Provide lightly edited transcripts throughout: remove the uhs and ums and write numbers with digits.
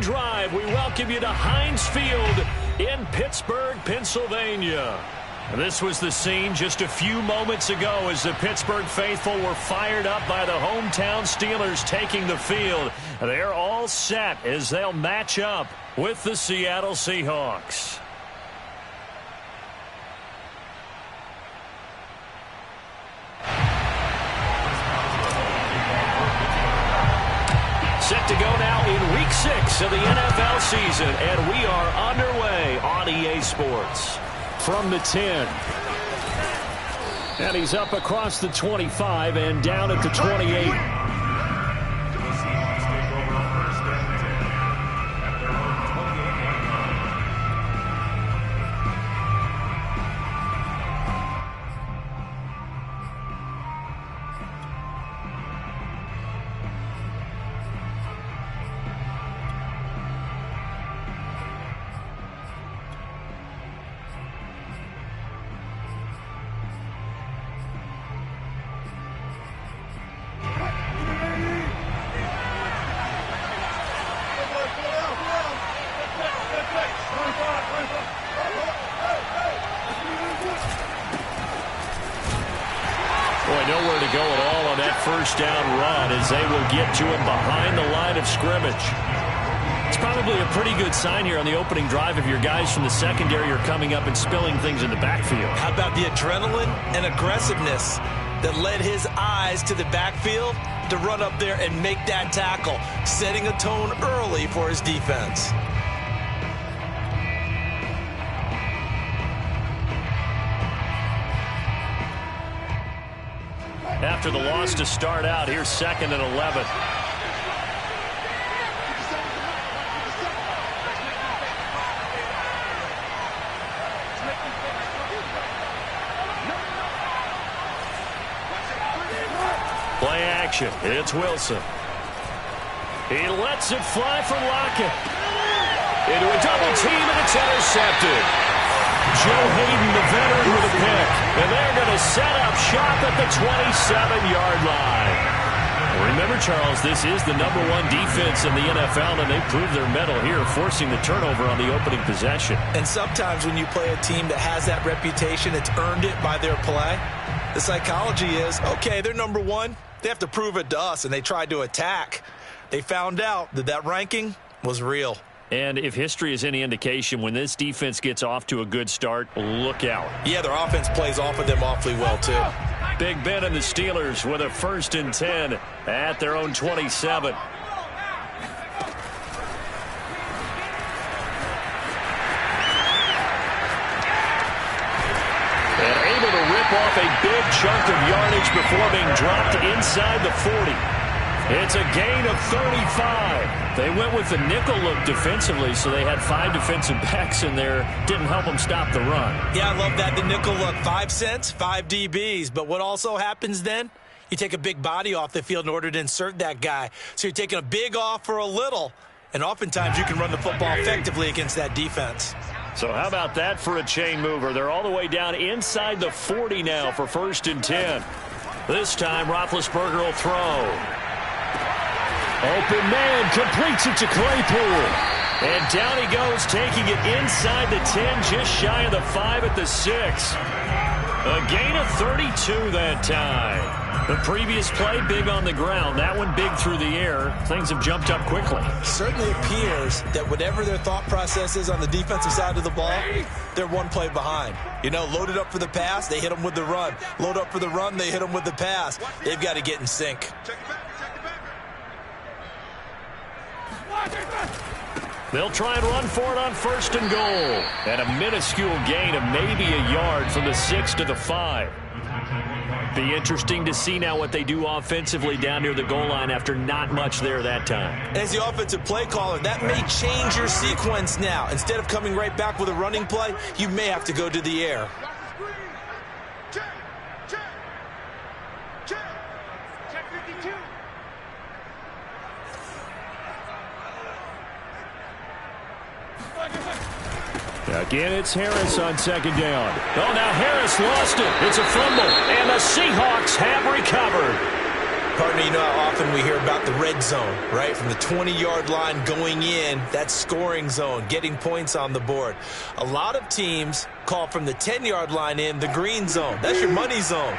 drive, we welcome you to Heinz Field in Pittsburgh, Pennsylvania. This was the scene just a few moments ago as the Pittsburgh faithful were fired up by the hometown Steelers taking the field. They're all set as they'll match up with the Seattle Seahawks. Set to go now in Week 6 of the NFL season, and we are underway on EA Sports. From the 10. And he's up across the 25 and down at the 28. Nowhere to go at all on that first down run as they will get to him behind the line of scrimmage. It's probably a pretty good sign here on the opening drive if your guys from the secondary are coming up and spilling things in the backfield. How about the adrenaline and aggressiveness that led his eyes to the backfield to run up there and make that tackle, setting a tone early for his defense. After the loss to start out, here's 2nd and 11. Play action. It's Wilson. He lets it fly from Lockett. Into a double team, and it's intercepted. Joe Hayden, the veteran, with a pick. And they're going to set up shop at the 27-yard line. Remember, Charles, this is the #1 defense in the NFL, and they proved their mettle here, forcing the turnover on the opening possession. And sometimes when you play a team that has that reputation, it's earned it by their play. The psychology is, okay, they're #1. They have to prove it to us, and they tried to attack. They found out that that ranking was real. And if history is any indication, when this defense gets off to a good start, look out. Yeah, their offense plays off of them awfully well, too. Big Ben and the Steelers with a 1st and 10 at their own 27. And able to rip off a big chunk of yardage before being dropped inside the 40. It's a gain of 35. They went with the nickel look defensively, so they had 5 defensive backs in there. Didn't help them stop the run. Yeah, I love that, the nickel look. 5 cents, 5 DBs. But what also happens then? You take a big body off the field in order to insert that guy. So you're taking a big off for a little. And oftentimes you can run the football effectively against that defense. So how about that for a chain mover? They're all the way down inside the 40 now for 1st and 10. This time, Roethlisberger will throw. Open man, completes it to Claypool. And down he goes, taking it inside the 10, just shy of the 5 at the 6. A gain of 32 that time. The previous play, big on the ground. That one big through the air. Things have jumped up quickly. Certainly appears that whatever their thought process is on the defensive side of the ball, they're one play behind. You know, loaded up for the pass, they hit them with the run. Load up for the run, they hit them with the pass. They've got to get in sync. They'll try and run for it on 1st and goal. And a minuscule gain of maybe a yard from the 6 to the 5. Be interesting to see now what they do offensively down near the goal line after not much there that time. As the offensive play caller, that may change your sequence now. Instead of coming right back with a running play, you may have to go to the air. Again, it's Harris on 2nd down. Oh, now Harris lost it. It's a fumble, and the Seahawks have recovered. Partner, you know how often we hear about the red zone, right? From the 20-yard line going in, that scoring zone, getting points on the board. A lot of teams call from the 10-yard line in the green zone. That's your money zone.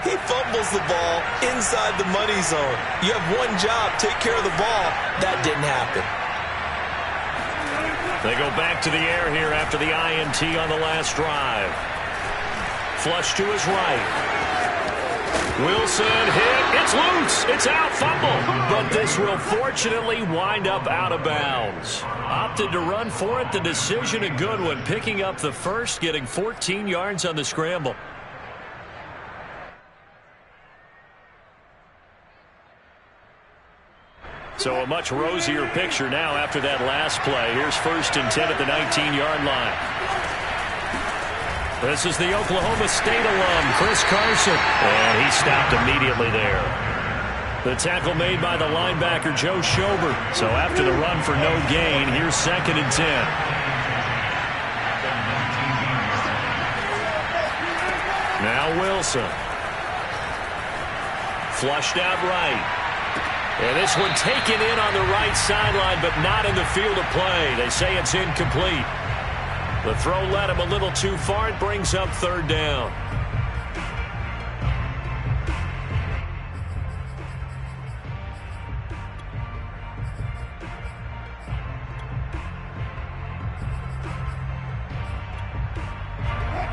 He fumbles the ball inside the money zone. You have one job, take care of the ball. That didn't happen. They go back to the air here after the INT on the last drive. Flush to his right. Wilson hit. It's loose. It's out. Fumble. But this will fortunately wind up out of bounds. Opted to run for it. The decision a good one. Picking up the first, getting 14 yards on the scramble. So a much rosier picture now after that last play. Here's 1st and 10 at the 19-yard line. This is the Oklahoma State alum, Chris Carson. And he stopped immediately there. The tackle made by the linebacker, Joe Schober. So after the run for no gain, here's 2nd and 10. Now Wilson. Flushed out right. And this one taken in on the right sideline, but not in the field of play. They say it's incomplete. The throw led him a little too far. It brings up 3rd down.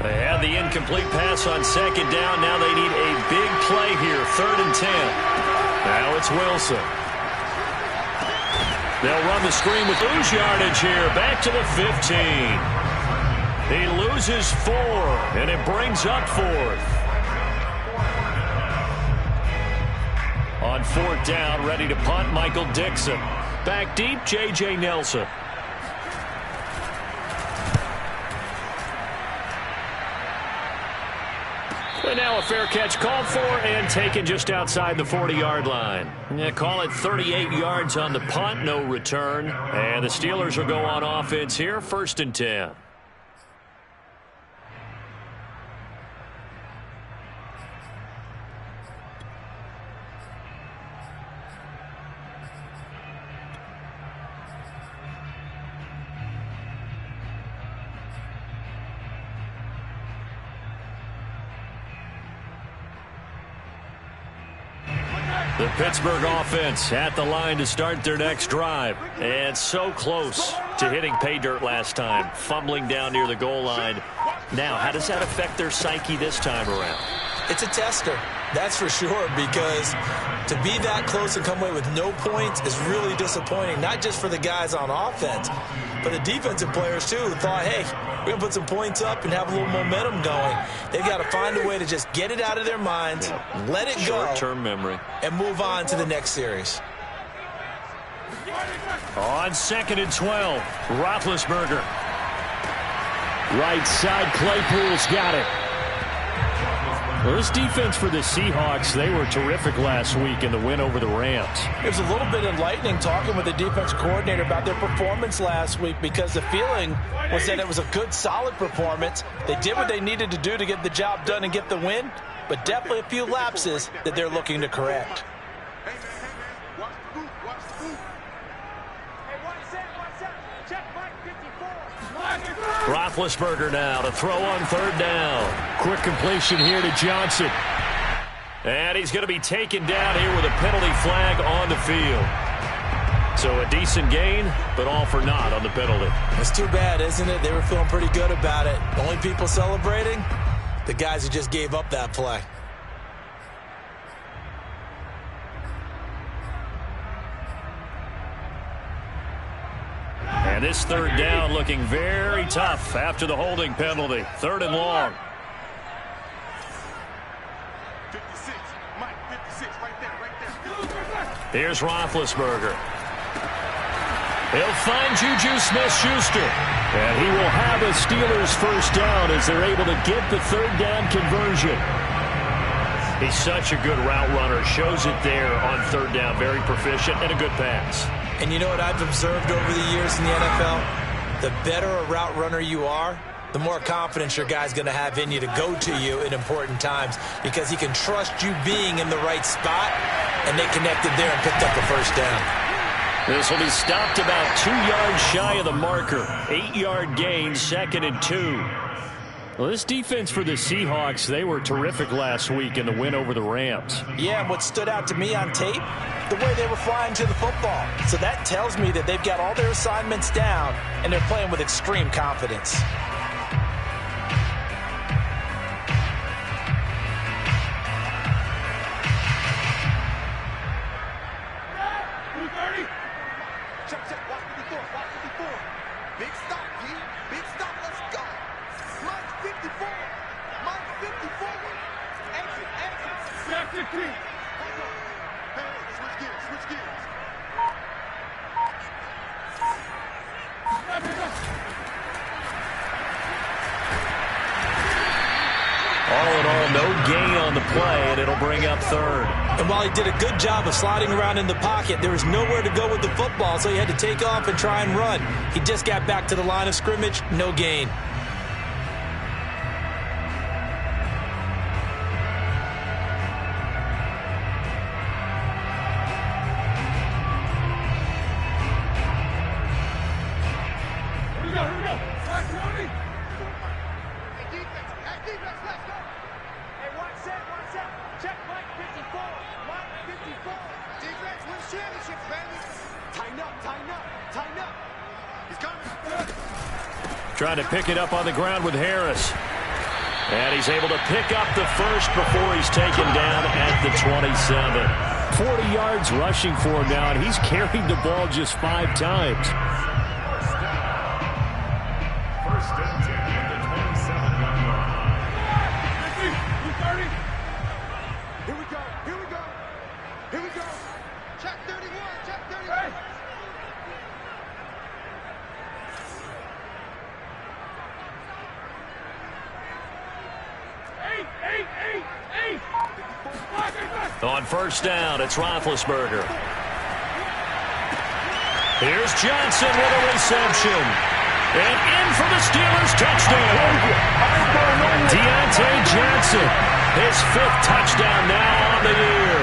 They had the incomplete pass on 2nd down. Now they need a big play here. 3rd and 10. Now it's Wilson. They'll run the screen with lose yardage here. Back to the 15. He loses 4, and it brings up 4th. On 4th down, ready to punt, Michael Dixon. Back deep, J.J. Nelson. And now a fair catch called for and taken just outside the 40-yard line. Yeah, call it 38 yards on the punt, no return. And the Steelers will go on offense here, 1st and 10. The Pittsburgh offense at the line to start their next drive. And so close to hitting pay dirt last time. Fumbling down near the goal line. Now, how does that affect their psyche this time around? It's a tester, that's for sure, because to be that close and come away with no points is really disappointing, not just for the guys on offense, but the defensive players, too, who thought, hey, we're going to put some points up and have a little momentum going. They've got to find a way to just get it out of their minds, let it go, short-term memory, and move on to the next series. On 2nd and 12, Roethlisberger. Right side, Claypool's got it. Well, this defense for the Seahawks, they were terrific last week in the win over the Rams. It was a little bit enlightening talking with the defense coordinator about their performance last week, because the feeling was that it was a good, solid performance. They did what they needed to do to get the job done and get the win, but definitely a few lapses that they're looking to correct. Roethlisberger now to throw on 3rd down. Quick completion here to Johnson. And he's going to be taken down here with a penalty flag on the field. So a decent gain, but all for naught on the penalty. It's too bad, isn't it? They were feeling pretty good about it. Only people celebrating, the guys who just gave up that play. And this 3rd down looking very tough after the holding penalty. 3rd and long. 56, Mike, 56, right there. Here's Roethlisberger. He'll find Juju Smith-Schuster. And he will have a Steelers 1st down as they're able to get the 3rd down conversion. He's such a good route runner. Shows it there on 3rd down. Very proficient and a good pass. And you know what I've observed over the years in the NFL? The better a route runner you are, the more confidence your guy's going to have in you to go to you in important times because he can trust you being in the right spot, and they connected there and picked up a first down. This will be stopped about 2 yards shy of the marker. 8-yard gain, 2nd and 2. Well, this defense for the Seahawks, they were terrific last week in the win over the Rams. Yeah, and what stood out to me on tape, the way they were flying to the football. So that tells me that they've got all their assignments down, and they're playing with extreme confidence. All in all, no gain on the play, and it'll bring up 3rd. And while he did a good job of sliding around in the pocket, there was nowhere to go with the football, so he had to take off and try and run. He just got back to the line of scrimmage, no gain. Trying to pick it up on the ground with Harris. And he's able to pick up the first before he's taken down at the 27. 40 yards rushing for him now, and he's carried the ball just 5 times. First and 10 at the 27-yard line. 30. Here we go. Here we go. Here we go. Check 31. Check 31. On first down, it's Roethlisberger. Here's Johnson with a reception. And in for the Steelers, touchdown. Deontay Johnson, his 5th touchdown now on the year.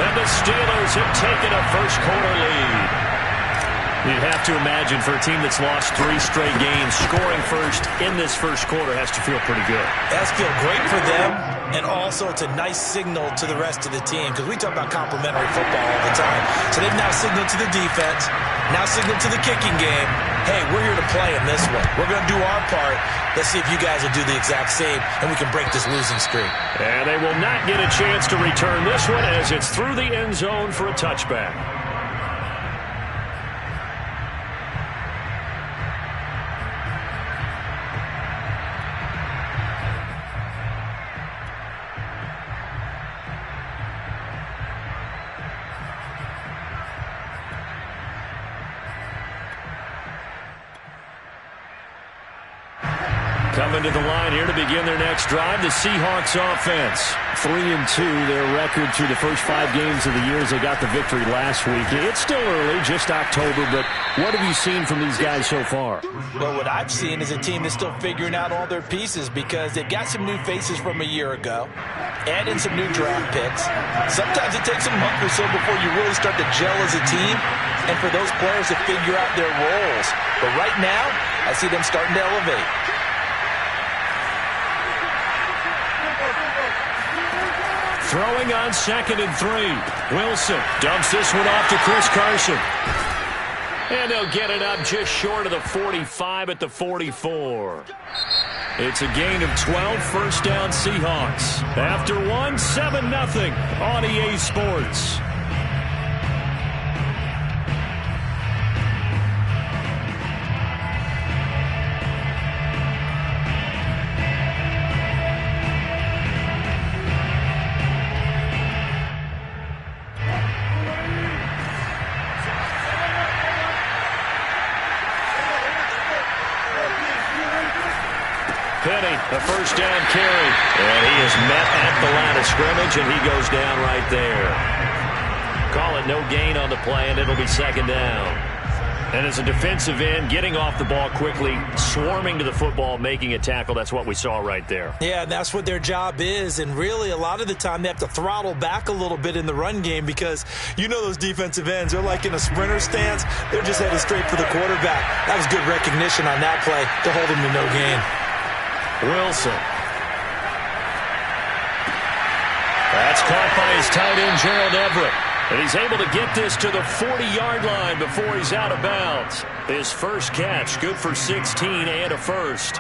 And the Steelers have taken a first-quarter lead. You'd have to imagine for a team that's lost 3 straight games, scoring first in this first quarter has to feel pretty good. It has to feel great for them, and also it's a nice signal to the rest of the team because we talk about complementary football all the time. So they've now signaled to the defense, now signaled to the kicking game, hey, we're here to play in this one. We're going to do our part. Let's see if you guys will do the exact same, and we can break this losing streak. And they will not get a chance to return this one as it's through the end zone for a touchback. Coming to the line here to begin their next drive, the Seahawks offense. 3-2, their record through the first 5 games of the year as they got the victory last week. It's still early, just October, but what have you seen from these guys so far? Well, what I've seen is a team that's still figuring out all their pieces because they've got some new faces from a year ago, add in some new draft picks. Sometimes it takes a month or so before you really start to gel as a team and for those players to figure out their roles. But right now, I see them starting to elevate. Throwing on 2nd and 3. Wilson dumps this one off to Chris Carson. And they'll get it up just short of the 45 at the 44. It's a gain of 12, first down Seahawks. After one, 7-0 on EA Sports. The first down carry, and he is met at the line of scrimmage, and he goes down right there. Call it no gain on the play, and it'll be 2nd down. And as a defensive end, getting off the ball quickly, swarming to the football, making a tackle, that's what we saw right there. Yeah, and that's what their job is. And really, a lot of the time, they have to throttle back a little bit in the run game because you know those defensive ends, they're like in a sprinter stance. They're just headed straight for the quarterback. That was good recognition on that play to hold him to no gain. Wilson. That's caught by his tight end, Gerald Everett. And he's able to get this to the 40-yard line before he's out of bounds. His first catch, good for 16 and a first.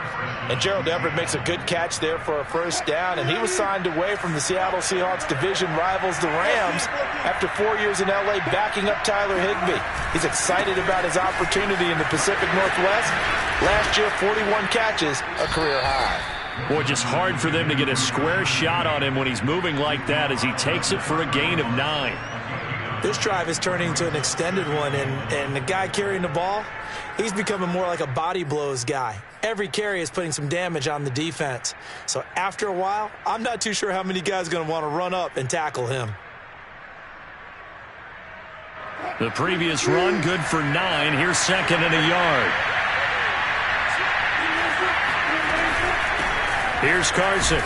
And Gerald Everett makes a good catch there for a first down, and he was signed away from the Seattle Seahawks division rivals, the Rams, after 4 years in L.A. backing up Tyler Higbee. He's excited about his opportunity in the Pacific Northwest. Last year, 41 catches, a career high. Boy, just hard for them to get a square shot on him when he's moving like that as he takes it for a gain of 9. This drive is turning into an extended one, and the guy carrying the ball, he's becoming more like a body blows guy. Every carry is putting some damage on the defense. So after a while, I'm not too sure how many guys are going to want to run up and tackle him. The previous run, good for 9. Here's second and a yard. Here's Carson.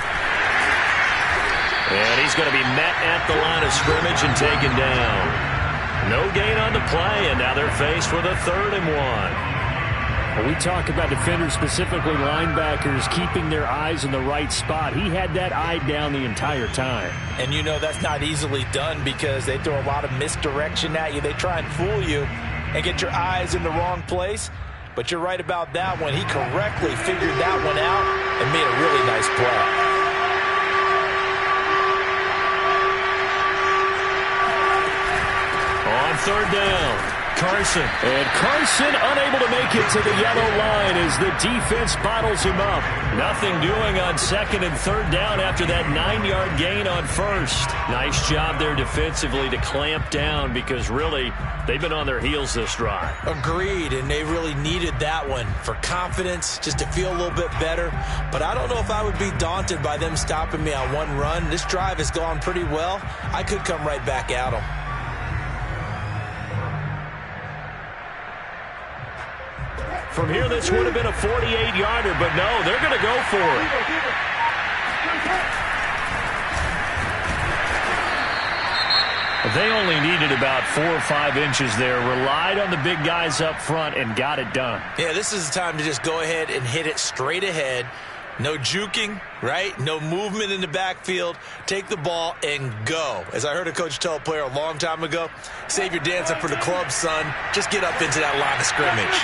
And he's going to be met at the line of scrimmage and taken down. No gain on the play, and now they're faced with a 3rd and 1. When we talk about defenders, specifically linebackers, keeping their eyes in the right spot. He had that eye down the entire time. And you know that's not easily done because they throw a lot of misdirection at you. They try and fool you and get your eyes in the wrong place. But you're right about that one. He correctly figured that one out and made a really nice play. On 3rd down, Carson. And Carson unable to make it to the yellow line as the defense bottles him up. Nothing doing on 2nd and 3rd down after that 9-yard gain on 1st. Nice job there defensively to clamp down because really they've been on their heels this drive. Agreed, and they really needed that one for confidence, just to feel a little bit better. But I don't know if I would be daunted by them stopping me on one run. This drive has gone pretty well. I could come right back at them. From here, this would have been a 48-yarder, but no, they're going to go for it. They only needed about 4 or 5 inches there, relied on the big guys up front, and got it done. Yeah, this is the time to just go ahead and hit it straight ahead. No juking, right? No movement in the backfield. Take the ball and go. As I heard a coach tell a player a long time ago, save your dancing for the club, son. Just get up into that line of scrimmage.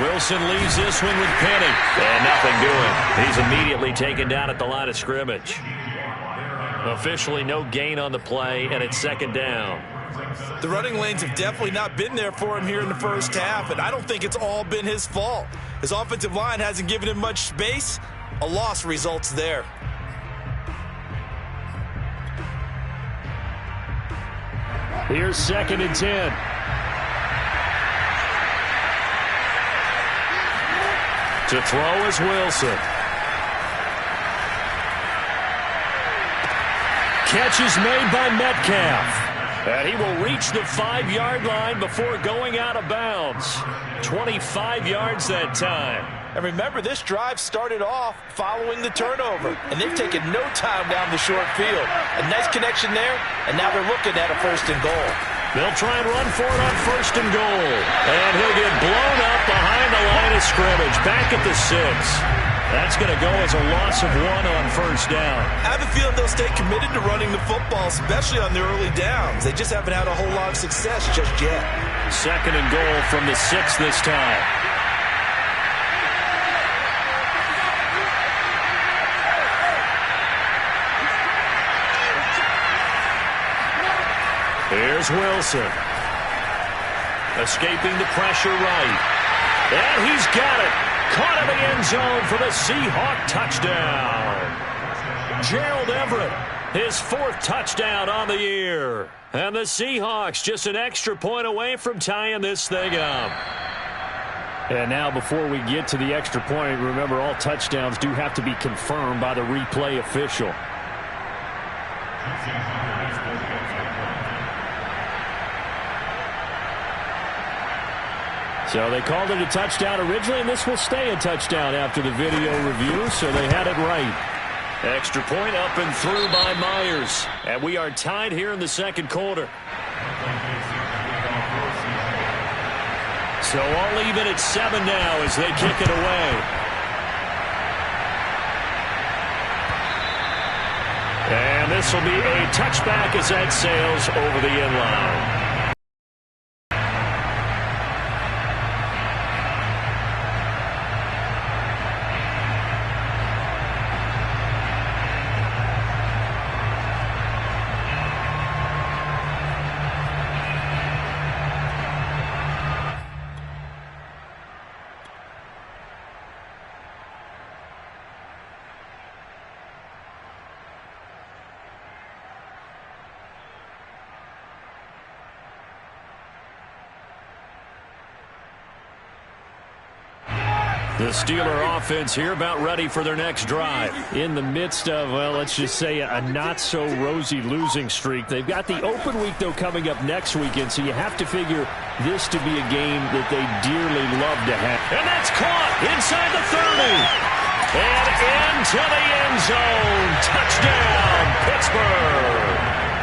Wilson leaves this one with Penny. And nothing doing. He's immediately taken down at the line of scrimmage. Officially no gain on the play, and it's 2nd down. The running lanes have definitely not been there for him here in the first half, and I don't think it's all been his fault. His offensive line hasn't given him much space. A loss results there. Here's 2nd and 10. To throw is Wilson. Catch is made by Metcalf. And he will reach the 5-yard line before going out of bounds. 25 yards that time. And remember, this drive started off following the turnover, and they've taken no time down the short field. A nice connection there, and now they're looking at a 1st and goal. They'll try and run for it on 1st and goal. And he'll get blown up behind the line of scrimmage. Back at the 6. That's going to go as a loss of 1 on 1st down. I have a feeling they'll stay committed to running the football, especially on the early downs. They just haven't had a whole lot of success just yet. 2nd and goal from the 6 this time. Here's Wilson. Escaping the pressure right. And he's got it. Caught in the end zone for the Seahawk touchdown. Gerald Everett, his 4th touchdown on the year. And the Seahawks just an extra point away from tying this thing up. And now before we get to the extra point, remember all touchdowns do have to be confirmed by the replay official. So they called it a touchdown originally, and this will stay a touchdown after the video review, so they had it right. Extra point up and through by Myers. And we are tied here in the second quarter. So all even at 7 now as they kick it away. And this will be a touchback as that sails over the end line. The Steeler offense here about ready for their next drive. In the midst of, well, let's just say a not-so-rosy losing streak. They've got the open week, though, coming up next weekend, so you have to figure this to be a game that they dearly love to have. And that's caught inside the 30. And into the end zone. Touchdown, Pittsburgh.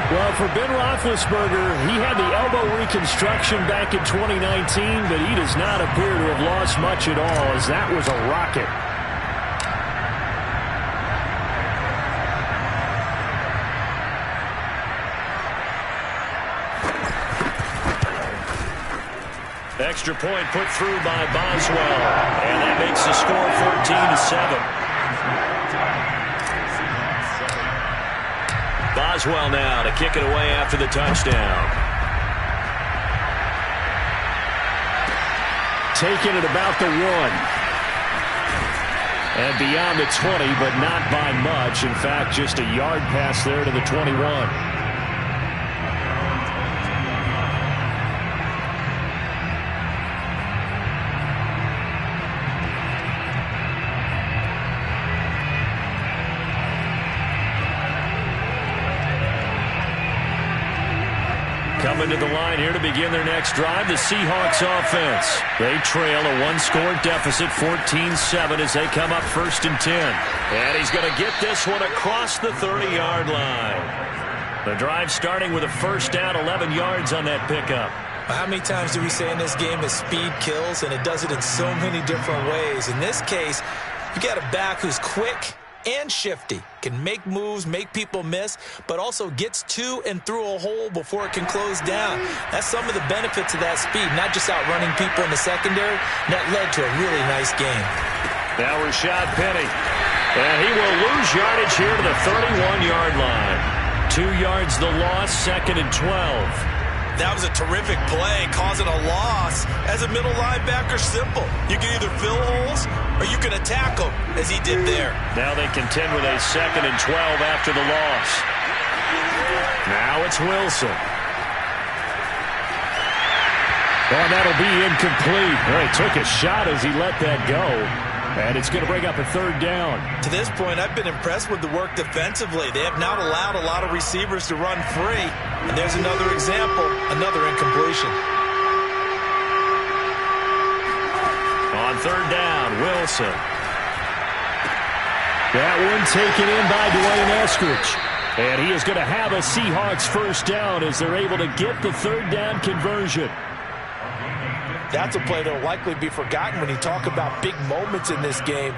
Well, for Ben Roethlisberger, he had the elbow reconstruction back in 2019, but he does not appear to have lost much at all, as that was a rocket. Extra point put through by Boswell, and that makes the score 14-7. Boswell now to kick it away after the touchdown. Taking it about the 1. And beyond the 20, but not by much. In fact, just a yard pass there to the 21. Coming to the line here to begin their next drive, the Seahawks offense. They trail a one-score deficit, 14-7, as they come up 1st and 10. And he's going to get this one across the 30-yard line. The drive starting with a first down, 11 yards on that pickup. How many times do we say in this game that speed kills, and it does it in so many different ways? In this case, you got a back who's quick and shifty, can make moves, make people miss, but also gets to and through a hole before it can close down. That's some of the benefits of that speed, not just outrunning people in the secondary. That led to a really nice game. Now Rashad Penny, and he will lose yardage here to the 31-yard line. 2 yards the loss, 2nd and 12. That was a terrific play, causing a loss. As a middle linebacker, simple. You can either fill holes or you can attack them, as he did there. Now they contend with a 2nd and 12 after the loss. Now it's Wilson. Oh, that'll be incomplete. Well, he took a shot as he let that go. And it's going to bring up a 3rd down. To this point, I've been impressed with the work defensively. They have not allowed a lot of receivers to run free. And there's another example, another incompletion. On 3rd down, Wilson. That one taken in by Dwayne Eskridge. And he is going to have a Seahawks first down as they're able to get the 3rd down conversion. That's a play that will likely be forgotten when you talk about big moments in this game.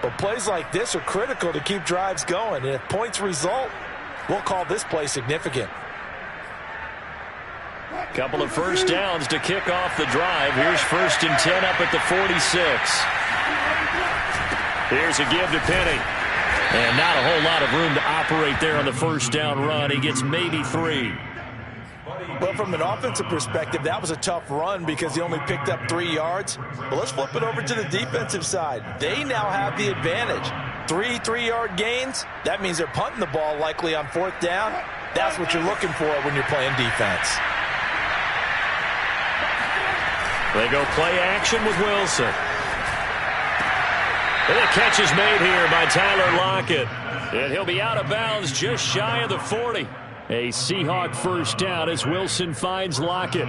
But plays like this are critical to keep drives going. And if points result, we'll call this play significant. Couple of first downs to kick off the drive. Here's 1st and 10 up at the 46. Here's a give to Penny. And not a whole lot of room to operate there on the first down run. He gets maybe 3. Well, from an offensive perspective, that was a tough run because he only picked up 3 yards. But let's flip it over to the defensive side. They now have the advantage. 3 3-yard gains, that means they're punting the ball likely on 4th down. That's what you're looking for when you're playing defense. They go play action with Wilson. And the catch is made here by Tyler Lockett. And he'll be out of bounds just shy of the 40. A Seahawk first down as Wilson finds Lockett.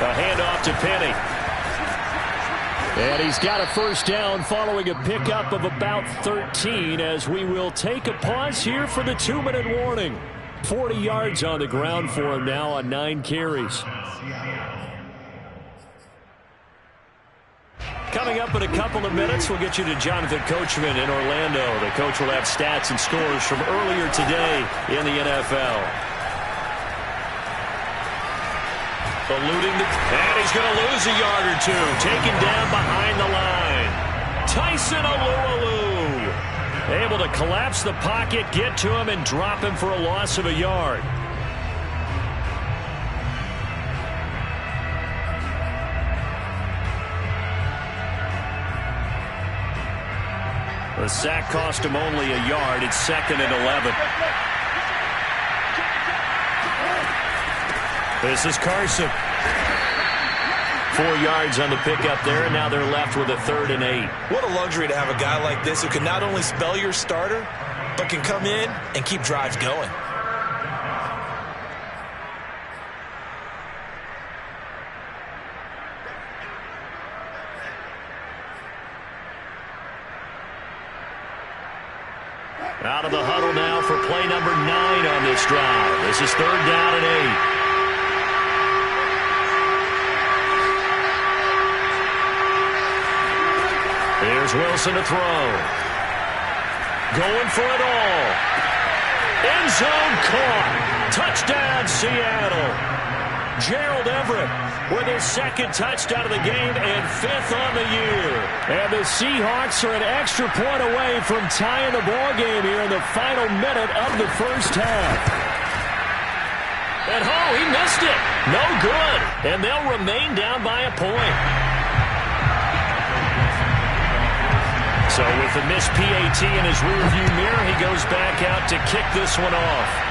A handoff to Penny. And he's got a first down following a pickup of about 13 as we will take a pause here for the 2-minute warning. 40 yards on the ground for him now on 9 carries. Coming up in a couple of minutes, we'll get you to Jonathan Coachman in Orlando. The coach will have stats and scores from earlier today in the NFL. Alluding to, and he's going to lose a yard or two. Taken down behind the line. Tyson Alualu. Able to collapse the pocket, get to him, and drop him for a loss of a yard. The sack cost him only a yard. It's 2nd and 11. This is Carson. 4 yards on the pickup there, and now they're left with a 3rd and 8. What a luxury to have a guy like this who can not only spell your starter, but can come in and keep drives going. Out of the huddle now for play number 9 on this drive. This is 3rd down and 8. Here's Wilson to throw. Going for it all. End zone caught. Touchdown, Seattle. Gerald Everett with his 2nd touchdown of the game and 5th on the year. And the Seahawks are an extra point away from tying the ball game here in the final minute of the first half. And he missed it. No good. And they'll remain down by a point. So with the missed PAT in his rearview mirror, he goes back out to kick this one off.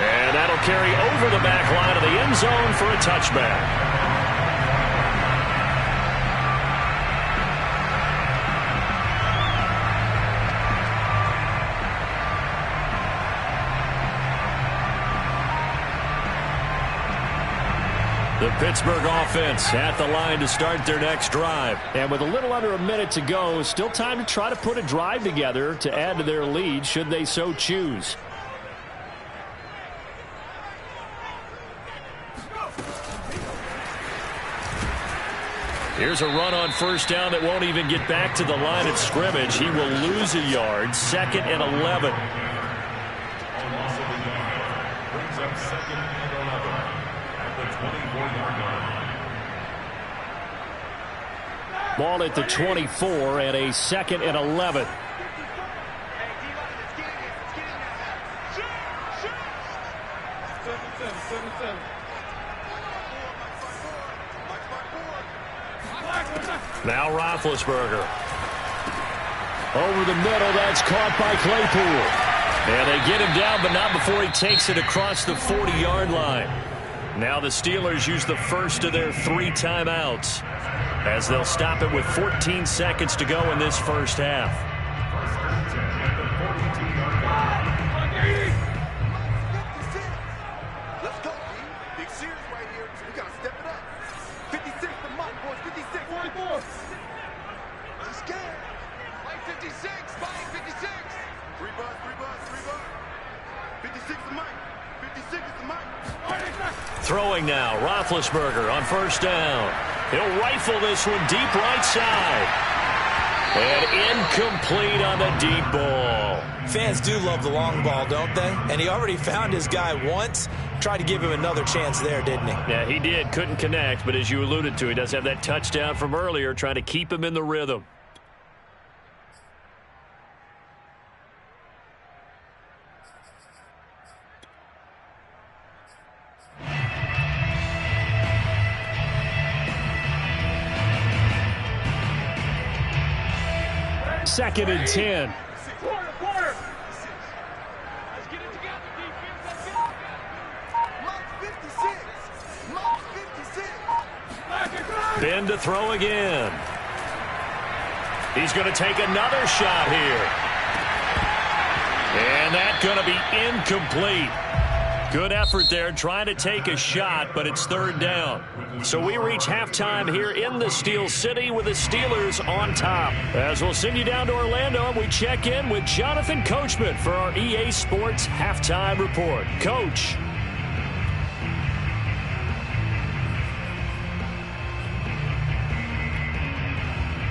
And that'll carry over the back line of the end zone for a touchback. The Pittsburgh offense at the line to start their next drive. And with a little under a minute to go, still time to try to put a drive together to add to their lead should they so choose. Here's a run on first down that won't even get back to the line of scrimmage. He will lose a yard. 2nd and 11. Brings up 2nd and 11 at the 24-yard line. Ball at the 24 and a 2nd and 11. Now Roethlisberger. Over the middle, that's caught by Claypool. And they get him down, but not before he takes it across the 40-yard line. Now the Steelers use the first of their 3 timeouts as they'll stop it with 14 seconds to go in this first half. Let's go, B. Big series right here, so we got to step it up. 56 to Mike, boys. 56. 44. He's scared. Mike 56. Mike 56. 3 bucks, 3 bucks, 3 bucks. 56 to Mike. 56 is to Mike. Throwing now, Roethlisberger on first down. He'll rifle this one deep right side. And incomplete on the deep ball. Fans do love the long ball, don't they? And he already found his guy once. Tried to give him another chance there, didn't he? Yeah, he did. Couldn't connect, but as you alluded to, he does have that touchdown from earlier, trying to keep him in the rhythm. Second and 10. Quarter. Let's get it together, defense. Let's get it together. Mike 56. Mike 56. Ben to throw again. He's going to take another shot here. And that's going to be incomplete. Good effort there, trying to take a shot, but it's third down. So we reach halftime here in the Steel City with the Steelers on top. As we'll send you down to Orlando, and we check in with Jonathan Coachman for our EA Sports Halftime Report. Coach.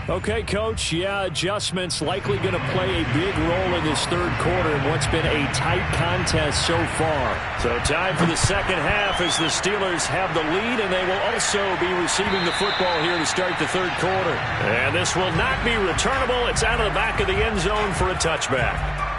Okay, Coach, yeah, adjustments likely going to play a big role in this third quarter in what's been a tight contest so far. So time for the second half as the Steelers have the lead, and they will also be receiving the football here to start the third quarter. And this will not be returnable. It's out of the back of the end zone for a touchback.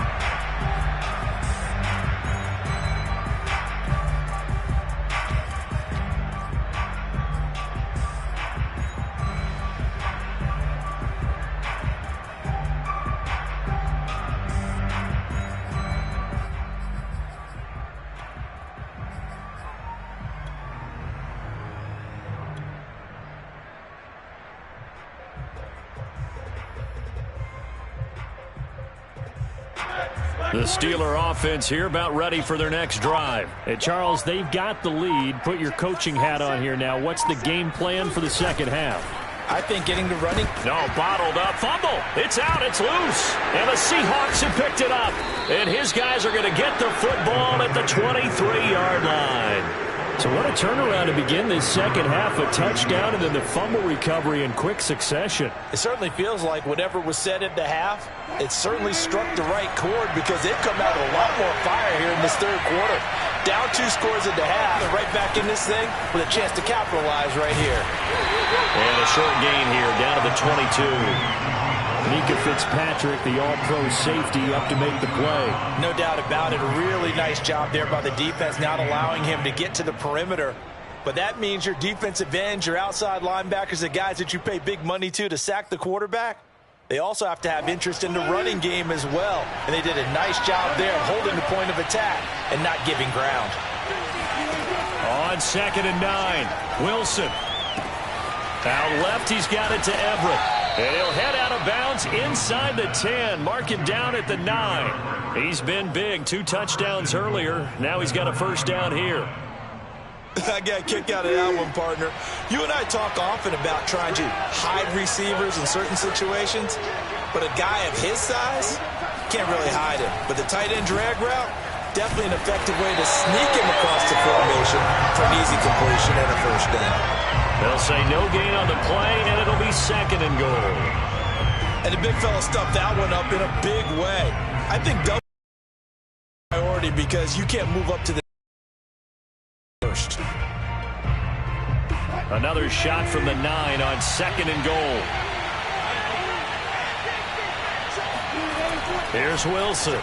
The Steeler offense here about ready for their next drive. Hey, Charles, they've got the lead. Put your coaching hat on here now. What's the game plan for the second half? I think getting to running. No, bottled up. Fumble. It's out. It's loose. And the Seahawks have picked it up. And his guys are going to get the football at the 23-yard line. So what a turnaround to begin this second half. A touchdown and then the fumble recovery in quick succession. It certainly feels like whatever was said at the half, it certainly struck the right chord because they've come out with a lot more fire here in this third quarter. Down 2 scores at the half, and right back in this thing with a chance to capitalize right here. And a short gain here down to the 22. Mika Fitzpatrick, the all-pro safety, up to make the play. No doubt about it. A really nice job there by the defense, not allowing him to get to the perimeter. But that means your defensive ends, your outside linebackers, the guys that you pay big money to sack the quarterback, they also have to have interest in the running game as well. And they did a nice job there of holding the point of attack and not giving ground. On 2nd and 9, Wilson. Out left, he's got it to Everett. And he'll head out of bounds inside the 10. Mark him down at the 9. He's been big. 2 touchdowns earlier. Now he's got a first down here. I got a kick out of that one, partner. You and I talk often about trying to hide receivers in certain situations, but a guy of his size can't really hide him. But the tight end drag route, definitely an effective way to sneak him across the formation for an easy completion and a first down. They'll say no gain on the play, and it'll be 2nd and goal. And the big fella stuffed that one up in a big way. I think double priority because you can't move up to the first. Another shot from the 9 on 2nd and goal. Here's Wilson.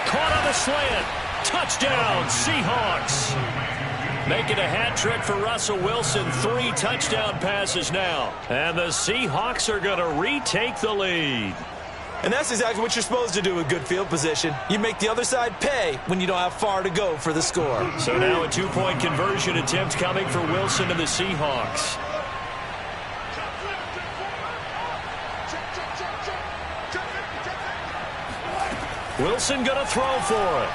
Caught on the slant. Touchdown, Seahawks. Making a hat trick for Russell Wilson. 3 touchdown passes now. And the Seahawks are going to retake the lead. And that's exactly what you're supposed to do with good field position. You make the other side pay when you don't have far to go for the score. So now a 2-point conversion attempt coming for Wilson and the Seahawks. Wilson going to throw for it.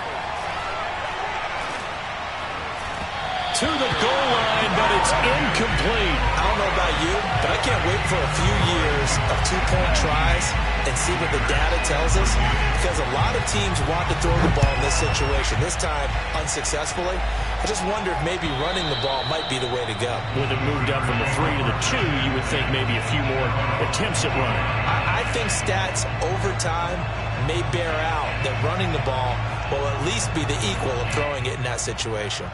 To the goal line, but it's incomplete. I don't know about you, but I can't wait for a few years of 2-point tries and see what the data tells us, because a lot of teams want to throw the ball in this situation. This time, unsuccessfully. I just wonder if maybe running the ball might be the way to go. With it moved up from the 3 to the 2, you would think maybe a few more attempts at running. I think stats over time may bear out that running the ball will at least be the equal of throwing it in that situation.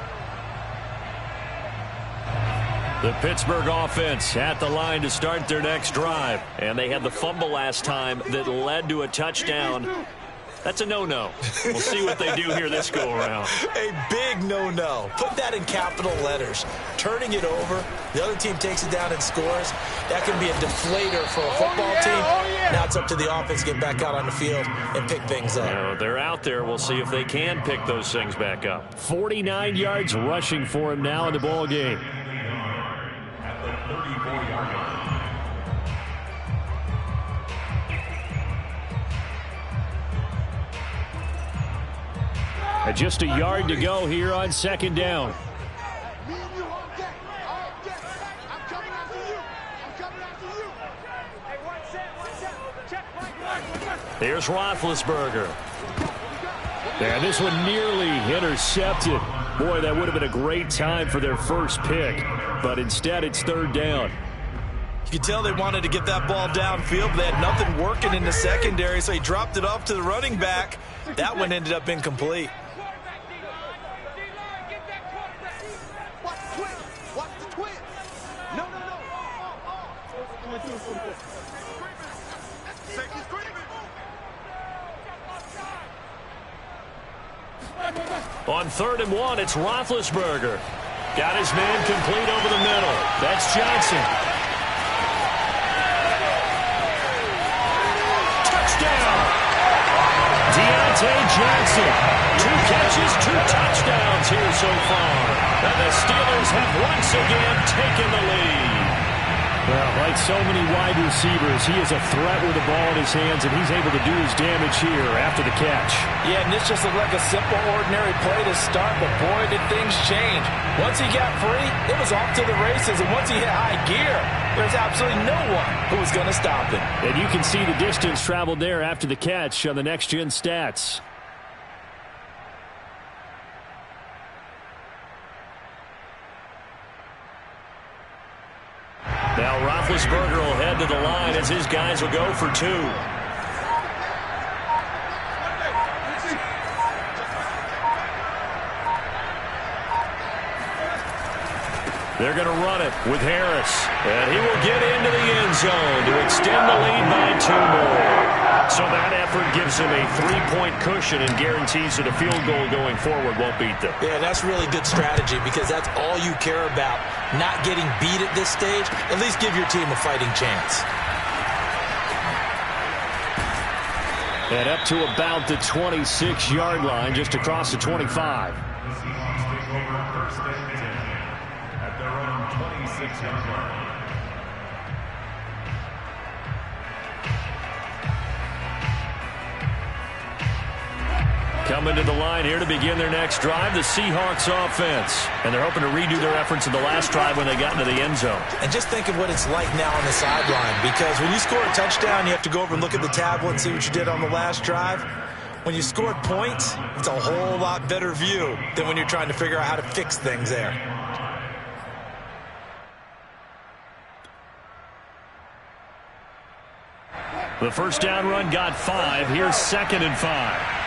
The Pittsburgh offense at the line to start their next drive. And they had the fumble last time that led to a touchdown. That's a no-no. We'll see what they do here this go-around. A big no-no. Put that in capital letters. Turning it over, the other team takes it down and scores. That can be a deflator for a football team. Now it's up to the offense to get back out on the field and pick things up. No, they're out there. We'll see if they can pick those things back up. 49 yards rushing for him now in the ball game. And just a yard to go here on second down. Me and you all day. All day. I'm coming after you. I'm coming after you. Hey, one set. Check, Mike. Here's Roethlisberger. And this one nearly intercepted. Boy, that would have been a great time for their first pick. But instead, it's third down. You could tell they wanted to get that ball downfield, but they had nothing working in the secondary, so he dropped it off to the running back. That one ended up incomplete. Watch the twins. Watch the twins. No. Safety screaming. On 3rd and 1, it's Roethlisberger. Got his man complete over the middle. That's Johnson. Touchdown! Deontay Johnson. 2 catches, 2 touchdowns here so far. And the Steelers have once again taken the lead. Well, like so many wide receivers, he is a threat with the ball in his hands, and he's able to do his damage here after the catch. Yeah, and this just looked like a simple, ordinary play to start, but boy, did things change. Once he got free, it was off to the races, and once he hit high gear, there's absolutely no one who was going to stop him. And you can see the distance traveled there after the catch on the next-gen stats. Now Roethlisberger will head to the line as his guys will go for 2. They're going to run it with Harris. And he will get into the end zone to extend the lead by 2 more. So that effort gives him a 3-point cushion and guarantees that a field goal going forward won't beat them. Yeah, that's really good strategy because that's all you care about. Not getting beat at this stage. At least give your team a fighting chance. And up to about the 26-yard line, just across the 25. The Seahawks take over 1st and 10 at their own 26-yard line. Coming to the line here to begin their next drive, the Seahawks offense. And they're hoping to redo their efforts in the last drive when they got into the end zone. And just think of what it's like now on the sideline, because when you score a touchdown, you have to go over and look at the tablet and see what you did on the last drive. When you scored points, it's a whole lot better view than when you're trying to figure out how to fix things there. The first down run got 5. Here's 2nd and 5.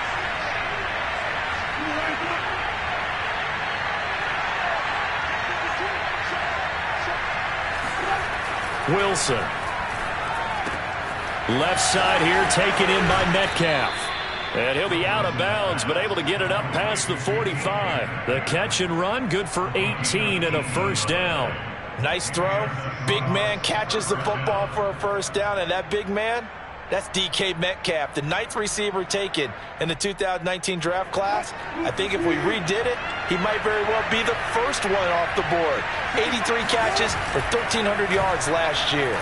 Wilson. Left side here taken in by Metcalf. And he'll be out of bounds, but able to get it up past the 45. The catch and run, good for 18 and a first down. Nice throw. Big man catches the football for a first down, and that big man, that's DK Metcalf, the 9th receiver taken in the 2019 draft class. I think if we redid it, he might very well be the first one off the board. 83 catches for 1,300 yards last year.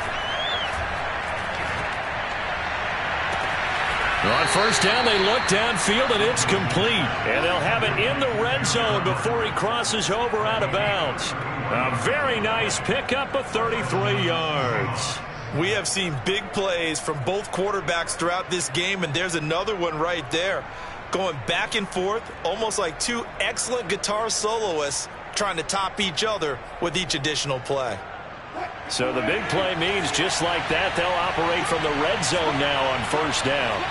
On first down, they look downfield, and it's complete. And they'll have it in the red zone before he crosses over out of bounds. A very nice pickup of 33 yards. We have seen big plays from both quarterbacks throughout this game, and there's another one right there. Going back and forth, almost like 2 excellent guitar soloists trying to top each other with each additional play. So the big play means just like that, they'll operate from the red zone now on first down.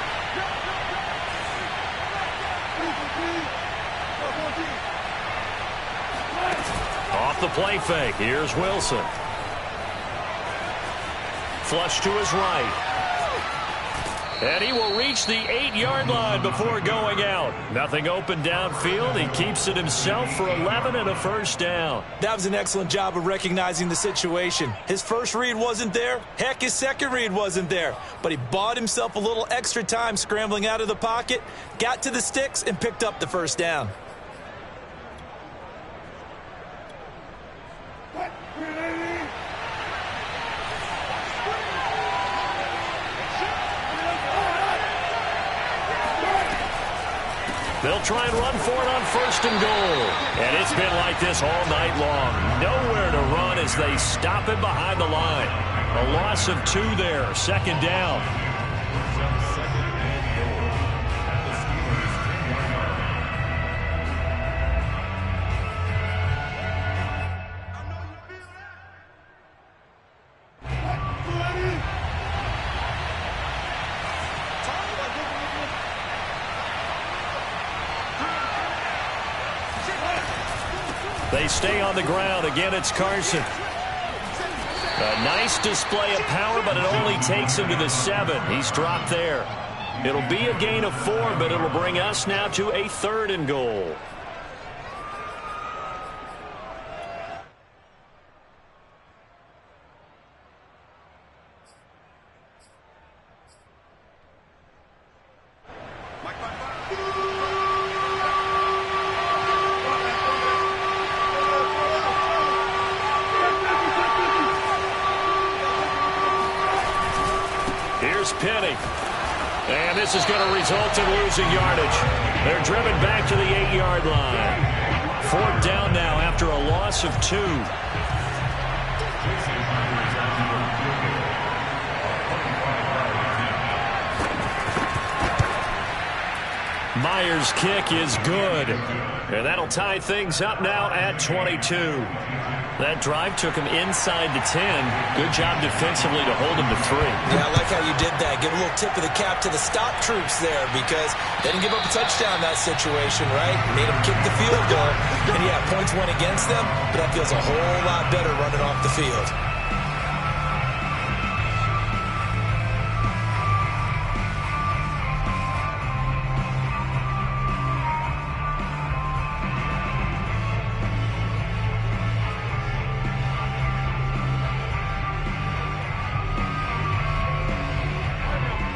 Off the play fake, here's Wilson. Flush to his right. And he will reach the 8-yard line before going out. Nothing open downfield. He keeps it himself for 11 and a first down. That was an excellent job of recognizing the situation. His first read wasn't there. Heck, his second read wasn't there. But he bought himself a little extra time scrambling out of the pocket, got to the sticks, and picked up the first down. They'll try and run for it on 1st and goal. And it's been like this all night long. Nowhere to run as they stop him behind the line. A loss of 2 there. 2nd down. They stay on the ground. Again, it's Carson. A nice display of power, but it only takes him to the 7. He's dropped there. It'll be a gain of 4, but it'll bring us now to a 3rd and goal. Penny. And this is going to result in losing yardage. They're driven back to the 8-yard line. 4th down now after a loss of 2. Myers' kick is good. And that'll tie things up now at 22. That drive took him inside the 10. Good job defensively to hold him to 3. Yeah, I like how you did that. Give a little tip of the cap to the stop troops there because they didn't give up a touchdown in that situation, right? Made them kick the field goal. And, yeah, points went against them, but that feels a whole lot better running off the field.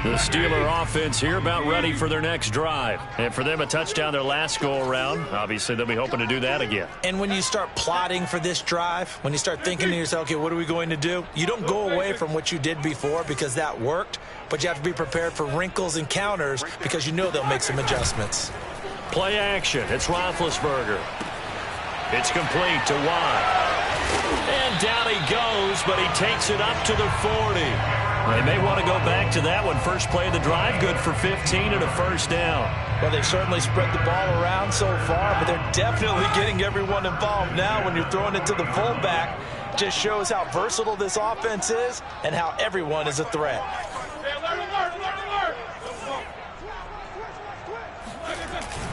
The Steeler offense here about ready for their next drive. And for them, a touchdown their last go-around. Obviously, they'll be hoping to do that again. And when you start plotting for this drive, when you start thinking to yourself, okay, what are we going to do? You don't go away from what you did before because that worked, but you have to be prepared for wrinkles and counters because you know they'll make some adjustments. Play action. It's Roethlisberger. It's complete to Watt. And down he goes, but he takes it up to the 40. They may want to go back to that one. First play of the drive, good for 15 and a 1st down. Well, they certainly spread the ball around so far, but they're definitely getting everyone involved now when you're throwing it to the fullback. Just shows how versatile this offense is and how everyone is a threat.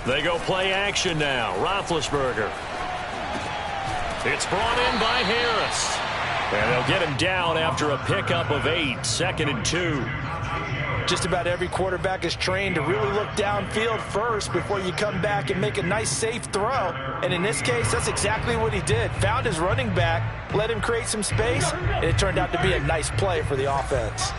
They go play action now. Roethlisberger. It's brought in by Harris. And they'll get him down after a pickup of 8, 2nd and 2. Just about every quarterback is trained to really look downfield first before you come back and make a nice, safe throw. And in this case, that's exactly what he did. Found his running back, let him create some space, and it turned out to be a nice play for the offense.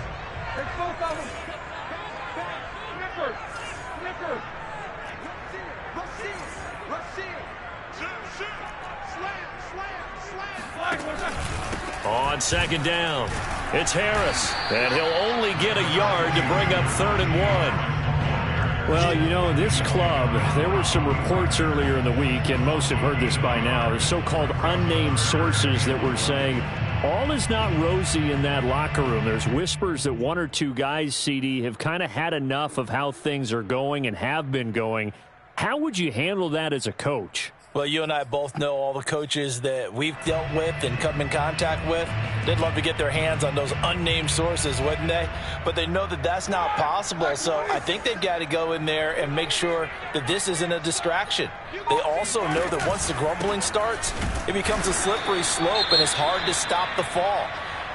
On 2nd down, it's Harris, and he'll only get a yard to bring up 3rd and 1. Well, you know, this club, there were some reports earlier in the week, and most have heard this by now, the so-called unnamed sources that were saying all is not rosy in that locker room. There's whispers that 1 or 2 guys, CD, have kind of had enough of how things are going and have been going. How would you handle that as a coach? Well, you and I both know all the coaches that we've dealt with and come in contact with. They'd love to get their hands on those unnamed sources, wouldn't they? But they know that that's not possible, so I think they've got to go in there and make sure that this isn't a distraction. They also know that once the grumbling starts, it becomes a slippery slope and it's hard to stop the fall.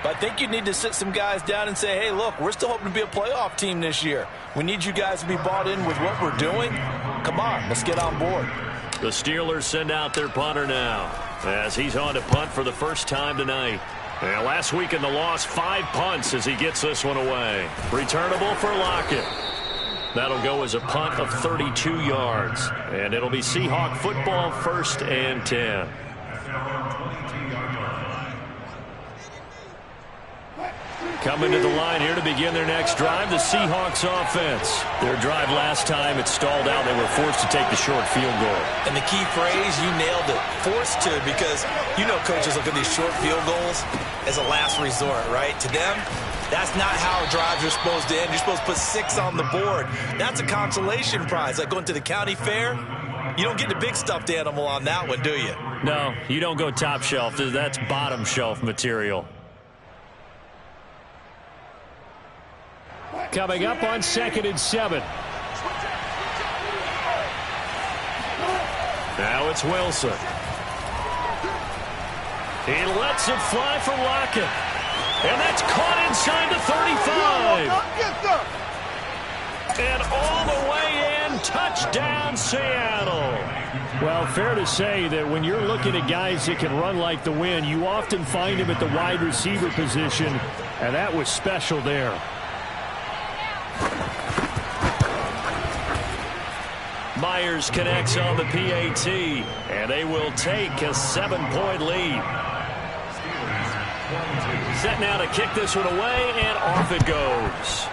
But I think you need to sit some guys down and say, hey, look, we're still hoping to be a playoff team this year. We need you guys to be bought in with what we're doing. Come on, let's get on board. The Steelers send out their punter now as he's on to punt for the first time tonight. And last week in the loss, 5 punts as he gets this one away. Returnable for Lockett. That'll go as a punt of 32 yards. And it'll be Seahawk football, 1st and 10. Coming to the line here to begin their next drive, the Seahawks offense. Their drive last time, it stalled out. They were forced to take the short field goal. And the key phrase, you nailed it, forced to, because you know coaches look at these short field goals as a last resort, right? To them, that's not how drives are supposed to end. You're supposed to put 6 on the board. That's a consolation prize, like going to the county fair. You don't get the big stuffed animal on that one, do you? No, you don't go top shelf. That's bottom shelf material. Coming up on 2nd and 7. Now it's Wilson. He lets it fly for Lockett. And that's caught inside the 35. And all the way in, touchdown Seattle. Well, fair to say that when you're looking at guys that can run like the wind, you often find them at the wide receiver position, and that was special there. Myers connects on the PAT, and they will take a 7-point lead. Set now to kick this one away, and off it goes.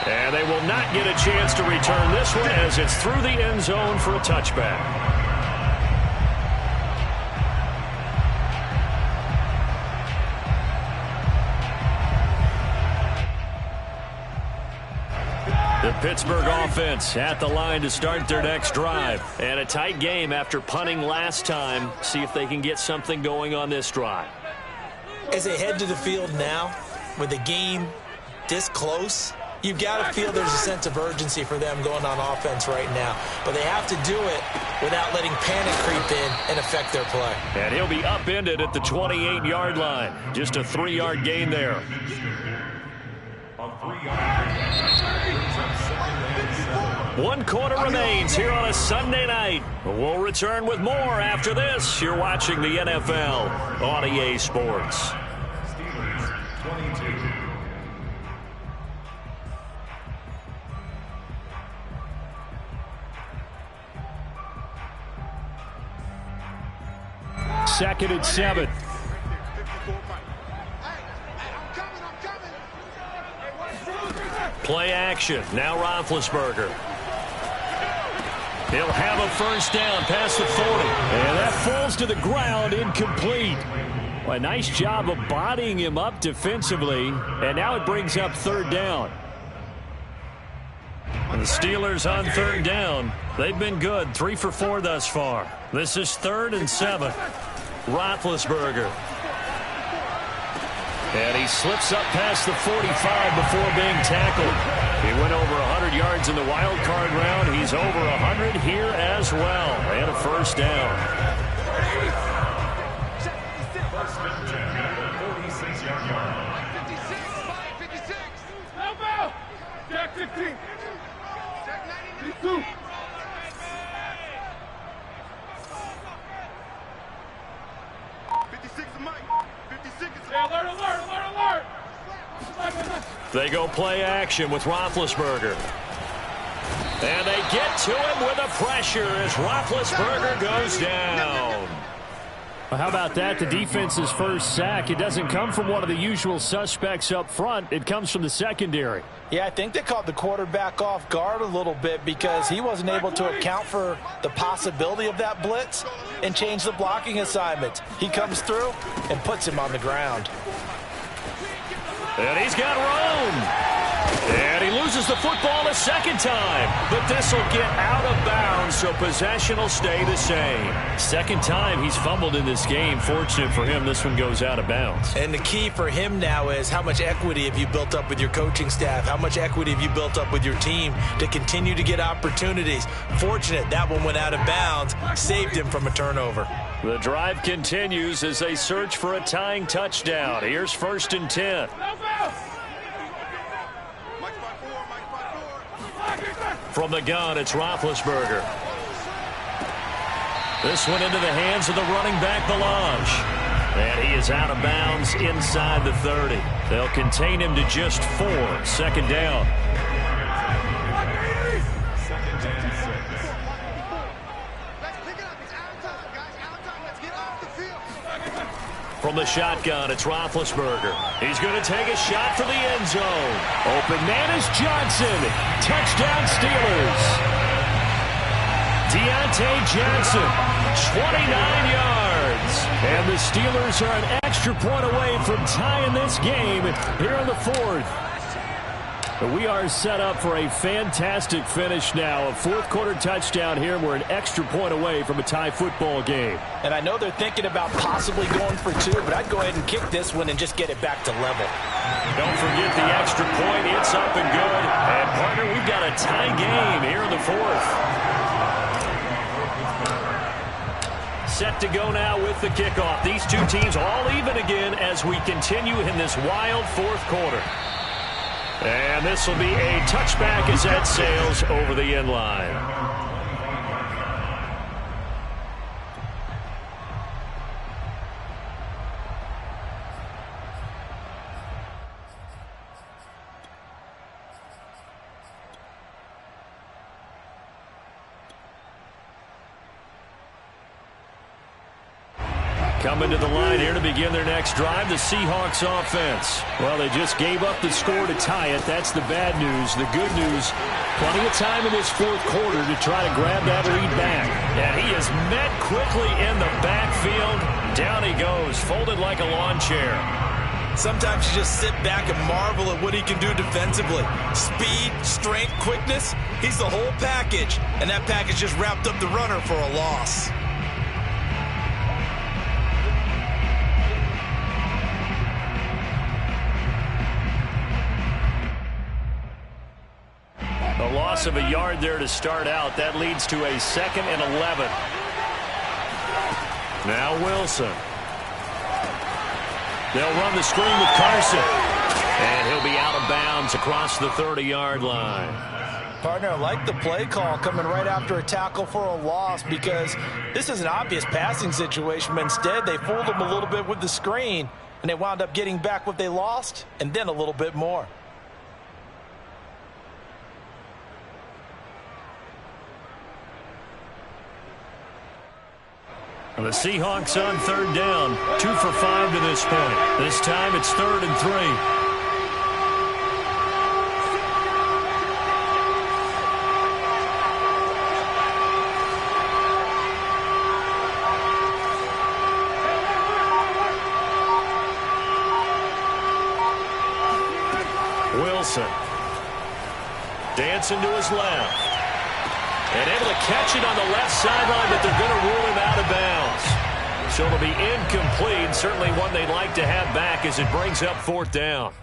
And they will not get a chance to return this one as it's through the end zone for a touchback. The Pittsburgh offense at the line to start their next drive. And a tight game after punting last time. See if they can get something going on this drive. As they head to the field now, with the game this close, you've got to feel there's a sense of urgency for them going on offense right now. But they have to do it without letting panic creep in and affect their play. And he'll be upended at the 28-yard line. Just a 3-yard gain there. One quarter remains here on a Sunday night. We'll return with more after this. You're watching the NFL on EA Sports. Steelers 22. Second and 7. Play action. Now Roethlisberger. He'll have a first down past the 40. And that falls to the ground, incomplete. Well, a nice job of bodying him up defensively. And now it brings up 3rd down. And the Steelers on 3rd down. They've been good. 3 for 4 thus far. This is 3rd and 7. Roethlisberger. And he slips up past the 45 before being tackled. He went over 100 yards in the wild card round. He's over 100 here as well. And a first down. 46-yard line. 56. Elbow. Jack 15. Jack 92. 56 Mike. 56 is alert. They go play action with Roethlisberger. And they get to him with the pressure as Roethlisberger goes down. Well, how about that? The defense's first sack. It doesn't come from one of the usual suspects up front. It comes from the secondary. Yeah, I think they caught the quarterback off guard a little bit because he wasn't able to account for the possibility of that blitz and change the blocking assignment. He comes through and puts him on the ground. And he's got room. And he loses the football a second time. But this will get out of bounds, so possession will stay the same. Second time he's fumbled in this game. Fortunate for him, this one goes out of bounds. And the key for him now is how much equity have you built up with your coaching staff? How much equity have you built up with your team to continue to get opportunities? Fortunate that one went out of bounds, saved him from a turnover. The drive continues as they search for a tying touchdown. Here's 1st and 10. From the gun, it's Roethlisberger. This one into the hands of the running back, Blanche. And he is out of bounds inside the 30. They'll contain him to just 4. 2nd down. From the shotgun, it's Roethlisberger. He's going to take a shot for the end zone. Open man is Johnson. Touchdown Steelers. Deontay Johnson, 29 yards. And the Steelers are an extra point away from tying this game here in the fourth. We are set up for a fantastic finish now. A fourth-quarter touchdown here. We're an extra point away from a tie football game. And I know they're thinking about possibly going for two, but I'd go ahead and kick this one and just get it back to level. Don't forget the extra point. It's up and good. And, partner, we've got a tie game here in the fourth. Set to go now with the kickoff. These two teams all even again as we continue in this wild fourth quarter. And this will be a touchback as that sails over the end line. Coming to the line here to begin their next drive, the Seahawks offense. Well, they just gave up the score to tie it. That's the bad news. The good news, plenty of time in this fourth quarter to try to grab that lead back. And he is met quickly in the backfield. Down he goes, folded like a lawn chair. Sometimes you just sit back and marvel at what he can do defensively. Speed, strength, quickness, he's the whole package. And that package just wrapped up the runner for a loss. A loss of a yard there to start out. That leads to a 2nd and 11. Now Wilson. They'll run the screen with Carson. And he'll be out of bounds across the 30-yard line. Partner, I like the play call coming right after a tackle for a loss because this is an obvious passing situation. But instead, they fooled them a little bit with the screen, and they wound up getting back what they lost and then a little bit more. The Seahawks on 3rd down. 2 for 5 to this point. This time it's 3rd and 3. Wilson. Dancing to his left. And able to catch it on the left sideline, but they're going to rule him out of bounds. So it'll be incomplete. Certainly one they'd like to have back as it brings up 4th down.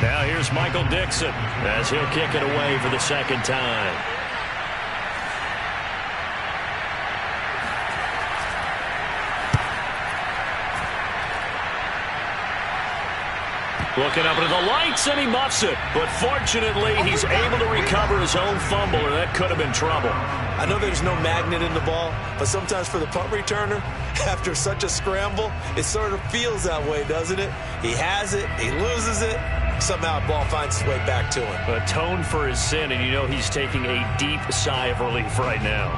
Now here's Michael Dixon as he'll kick it away for the 2nd time. Looking up into the lights, and he muffs it. But fortunately, he's able to recover his own fumble, or that could have been trouble. I know there's no magnet in the ball, but sometimes for the punt returner, after such a scramble, it sort of feels that way, doesn't it? He has it, he loses it. Somehow the ball finds its way back to him. Atone for his sin, and you know he's taking a deep sigh of relief right now.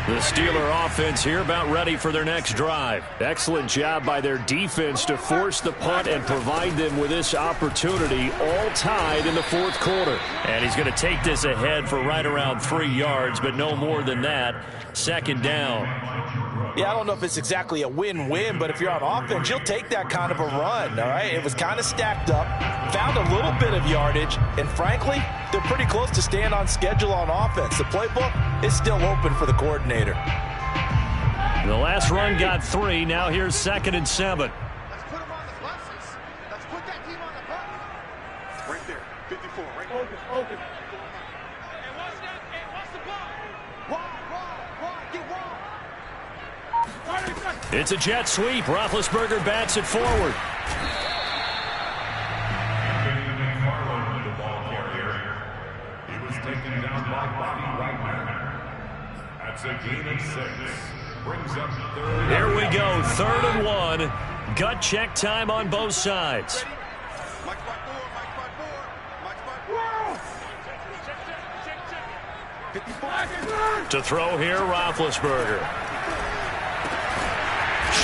The Steeler offense here about ready for their next drive. Excellent job by their defense to force the punt and provide them with this opportunity, all tied in the 4th quarter. And he's going to take this ahead for right around 3 yards, but no more than that. 2nd down. Yeah, I don't know if it's exactly a win-win, but if you're on offense, you'll take that kind of a run, all right? It was kind of stacked up, found a little bit of yardage, and frankly, they're pretty close to staying on schedule on offense. The playbook is still open for the coordinator. The last run got 3. Now here's 2nd and 7. Let's put them on the buses. Let's put that team on the bus. Right there, 54. Right there. Focus. And watch that. And watch the ball. Wide, get wide. It's a jet sweep. Roethlisberger bats it forward. That's a gain of 6. Brings up third. Here we go, 3rd and 1. Gut check time on both sides. To throw here, Roethlisberger.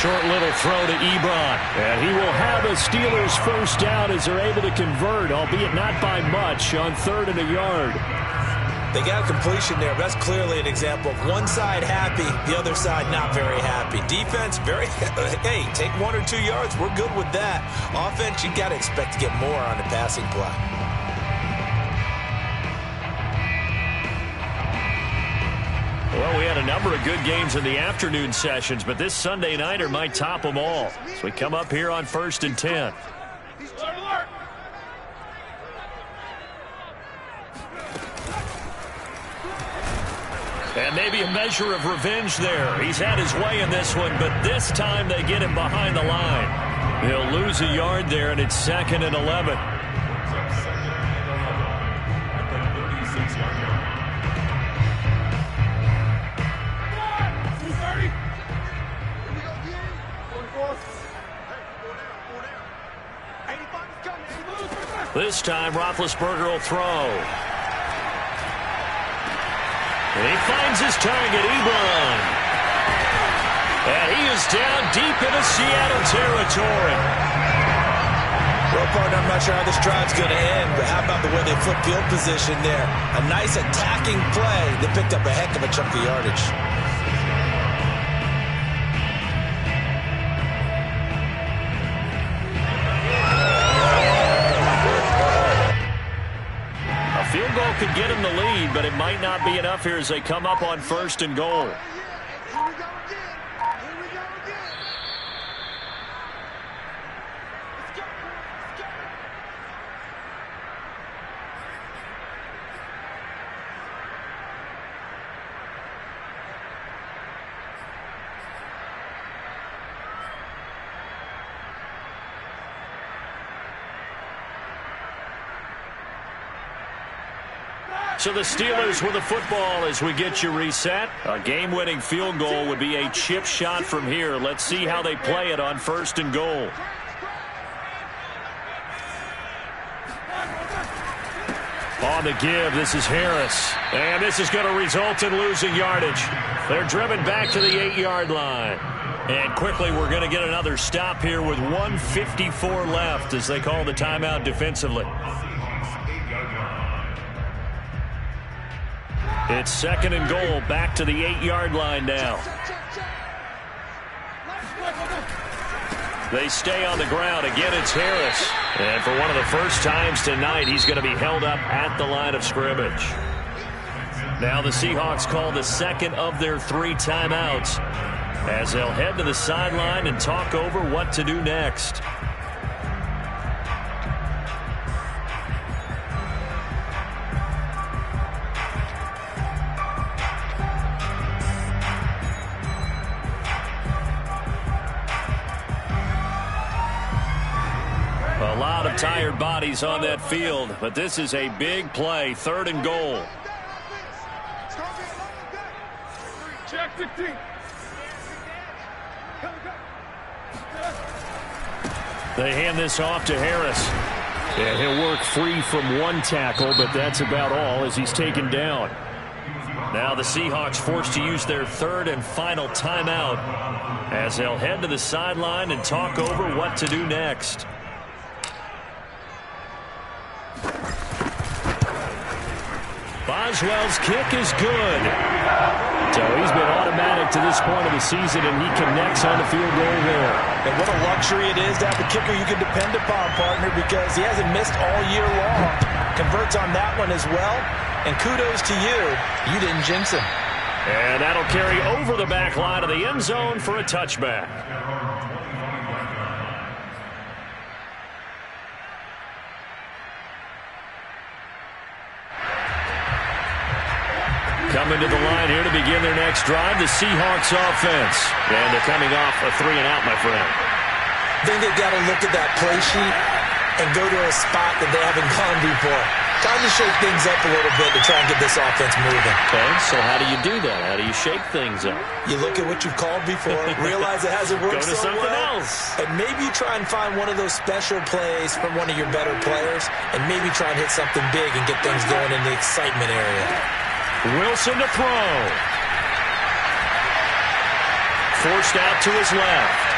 Short little throw to Ebron. And he will have a Steelers first down as they're able to convert, albeit not by much, on 3rd and a yard. They got a completion there. That's clearly an example of one side happy, the other side not very happy. Defense, very, hey, take 1 or 2 yards. We're good with that. Offense, you got to expect to get more on the passing play. Well, we had a number of good games in the afternoon sessions, but this Sunday nighter might top them all. So we come up here on 1st and 10. And maybe a measure of revenge there. He's had his way in this one, but this time they get him behind the line. He'll lose a yard there, and it's 2nd and 11. This time, Roethlisberger will throw. And he finds his target, Ebron. And he is down deep into Seattle territory. Well, partner, I'm not sure how this drive's going to end, but how about the way they flip field position there? A nice attacking play that picked up a heck of a chunk of yardage. Field goal could get him the lead, but it might not be enough here as they come up on 1st and goal. So the Steelers with the football as we get you reset. A game-winning field goal would be a chip shot from here. Let's see how they play it on 1st and goal. On the give, this is Harris. And this is going to result in losing yardage. They're driven back to the 8-yard line. And quickly, we're going to get another stop here with 1:54 left as they call the timeout defensively. It's 2nd and goal, back to the 8-yard line now. They stay on the ground. Again, it's Harris. And for one of the first times tonight, he's going to be held up at the line of scrimmage. Now the Seahawks call the 2nd of their 3 timeouts as they'll head to the sideline and talk over what to do next. A lot of tired bodies on that field, but this is a big play, 3rd and goal. Check 15. They hand this off to Harris. And he'll work free from one tackle, but that's about all as he's taken down. Now the Seahawks forced to use their 3rd and final timeout as they'll head to the sideline and talk over what to do next. Boswell's kick is good. So he's been automatic to this point of the season, and he connects on the field goal there. And what a luxury it is to have a kicker you can depend upon, partner, because he hasn't missed all year long. Converts on that one as well. And kudos to you. You didn't jinx him. And that'll carry over the back line of the end zone for a touchback. Coming to the line here to begin their next drive, the Seahawks offense. And they're coming off a 3-and-out, my friend. I think they've got to look at that play sheet and go to a spot that they haven't gone before. Time to shake things up a little bit to try and get this offense moving. Okay, so how do you do that? How do you shake things up? You look at what you've called before, realize it hasn't worked Go to so something well, else. and maybe you try and find one of those special plays from one of your better players, and maybe try and hit something big and get things going in the excitement area. Wilson to throw. Forced out to his left.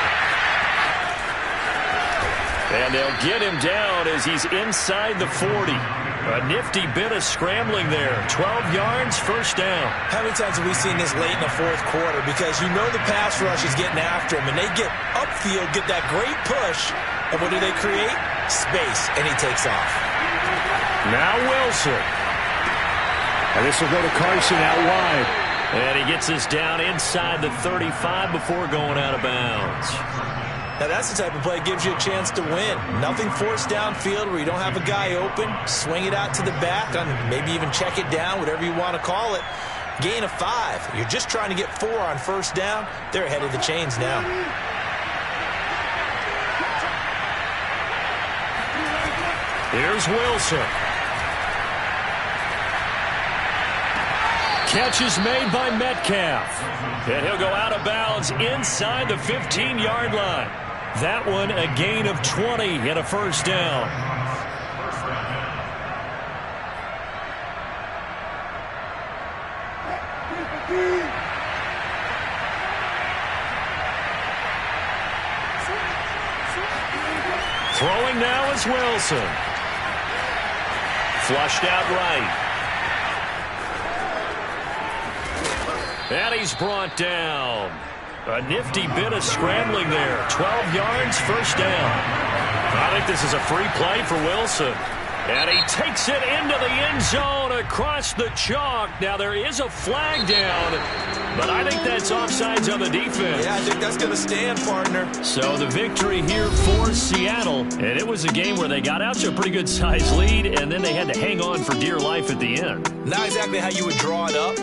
And they'll get him down as he's inside the 40. A nifty bit of scrambling there. 12 yards, first down. How many times have we seen this late in the fourth quarter? Because you know the pass rush is getting after him, and they get upfield, get that great push, and what do they create? Space, and he takes off. Now Wilson. And this will go to Carson out wide. And he gets us down inside the 35 before going out of bounds. Now, that's the type of play that gives you a chance to win. Nothing forced downfield where you don't have a guy open. Swing it out to the back, maybe even check it down, whatever you want to call it. Gain of 5. You're just trying to get 4 on first down. They're ahead of the chains now. Here's Wilson. Catch is made by Metcalf. And he'll go out of bounds inside the 15-yard line. That one a gain of 20 and a first down. Throwing now is Wilson. Flushed out right. And he's brought down. A nifty bit of scrambling there. 12 yards, first down. I think this is a free play for Wilson. And he takes it into the end zone across the chalk. Now, there is a flag down, but I think that's offsides on the defense. Yeah, I think that's going to stand, partner. So the victory here for Seattle. And it was a game where they got out to a pretty good-sized lead, and then they had to hang on for dear life at the end. Not exactly how you would draw it up.